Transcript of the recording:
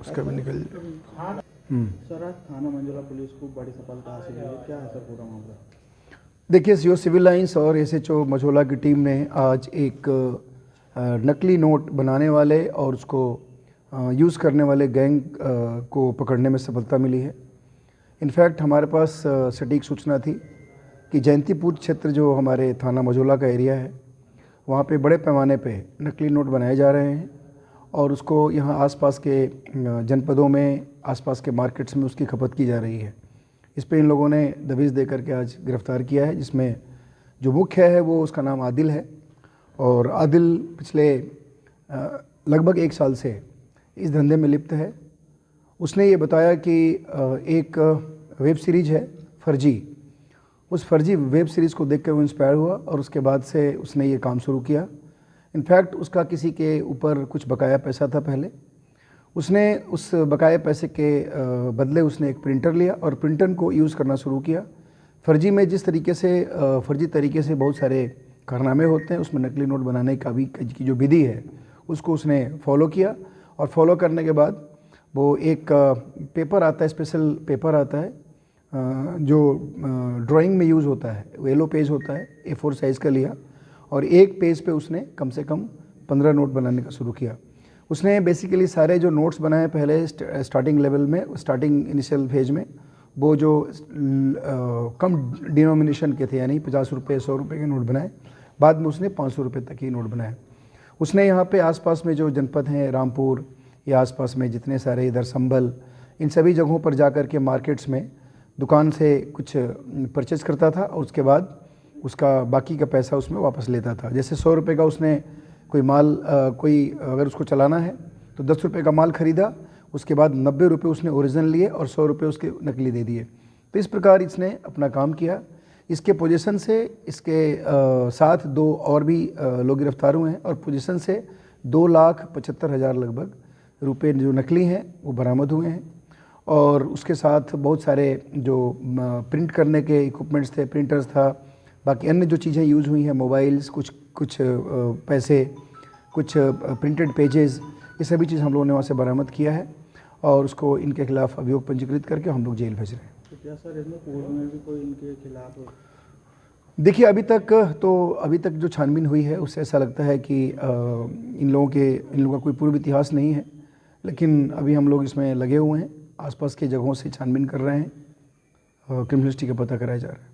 उसका भी निकल सर आज थाना मंझोला पुलिस को बड़ी सफलता हासिल हुई है, क्या है सर पूरा मामला? देखिए, सीओ सिविल लाइंस और एसएचओ मझोला की टीम ने आज एक नकली नोट बनाने वाले और उसको यूज़ करने वाले गैंग को पकड़ने में सफलता मिली है। इनफैक्ट हमारे पास सटीक सूचना थी कि जयंतीपुर क्षेत्र जो हमारे थाना मझोला का एरिया है, वहाँ पे बड़े पैमाने पे नकली नोट बनाए जा रहे हैं और उसको यहाँ आसपास के जनपदों में, आसपास के मार्केट्स में उसकी खपत की जा रही है। इस पे इन लोगों ने दबिश दे करके आज गिरफ़्तार किया है, जिसमें जो मुख्य है वो उसका नाम आदिल है और आदिल पिछले लगभग 1 साल से इस धंधे में लिप्त है। उसने ये बताया कि एक वेब सीरीज़ है फर्जी, उस फर्जी वेब सीरीज़ को देख कर वो इंस्पायर हुआ और उसके बाद से उसने ये काम शुरू किया। इनफैक्ट उसका किसी के ऊपर कुछ बकाया पैसा था पहले, उसने उस बकाया पैसे के बदले उसने एक प्रिंटर लिया और प्रिंटर को यूज़ करना शुरू किया। फर्जी में जिस तरीके से फर्जी तरीके से बहुत सारे कारनामे होते हैं, उसमें नकली नोट बनाने का भी की जो विधि है उसको उसने फॉलो किया और फॉलो करने के बाद वो एक पेपर आता है, स्पेशल पेपर आता है जो ड्राइंग में यूज़ होता है, वो येलो पेज होता है, A4 साइज़ का लिया और एक पेज पे उसने कम से कम 15 नोट बनाने का शुरू किया। उसने बेसिकली सारे जो नोट्स बनाए पहले स्टार्टिंग लेवल में, स्टार्टिंग इनिशियल फेज में, वो जो कम डिनोमिनेशन के थे, यानी 50 रुपये 100 रुपये के नोट बनाए। बाद में उसने 500 रुपये तक ही नोट बनाए। उसने यहाँ पे आसपास में जो जनपद हैं, रामपुर या आसपास में जितने सारे इधर संभल, इन सभी जगहों पर जा कर के मार्केट्स में दुकान से कुछ परचेज़ करता था और उसके बाद उसका बाकी का पैसा उसमें वापस लेता था। जैसे 100 रुपये का उसने कोई माल कोई अगर उसको चलाना है तो 10 रुपये का माल ख़रीदा, उसके बाद 90 रुपये उसने ओरिजिनल लिए और 100 रुपये उसके नकली दे दिए। तो इस प्रकार इसने अपना काम किया। इसके पोजीशन से इसके साथ 2 और भी लोग गिरफ्तार हुए हैं और पोजीशन से 2,75,000 लगभग रुपये जो नकली हैं वो बरामद हुए हैं। और उसके साथ बहुत सारे जो प्रिंट करने के इक्विपमेंट्स थे, प्रिंटर्स था, बाकी अन्य जो चीज़ें यूज़ हुई हैं, मोबाइल्स, कुछ पैसे, कुछ प्रिंटेड पेजेस, ये सभी चीज़ हम लोगों ने वहाँ से बरामद किया है और उसको इनके खिलाफ अभियोग पंजीकृत करके हम लोग जेल भेज रहे हैं। तो क्या सर इसमें पूर्व में भी कोई इनके खिलाफ? देखिए, अभी तक जो छानबीन हुई है उससे ऐसा लगता है कि इन लोगों का कोई पूर्व इतिहास नहीं है, लेकिन अभी हम लोग इसमें लगे हुए हैं, आसपास के जगहों से छानबीन कर रहे हैं, क्रिमिनलिस्टिक का पता कराया जा रहा है।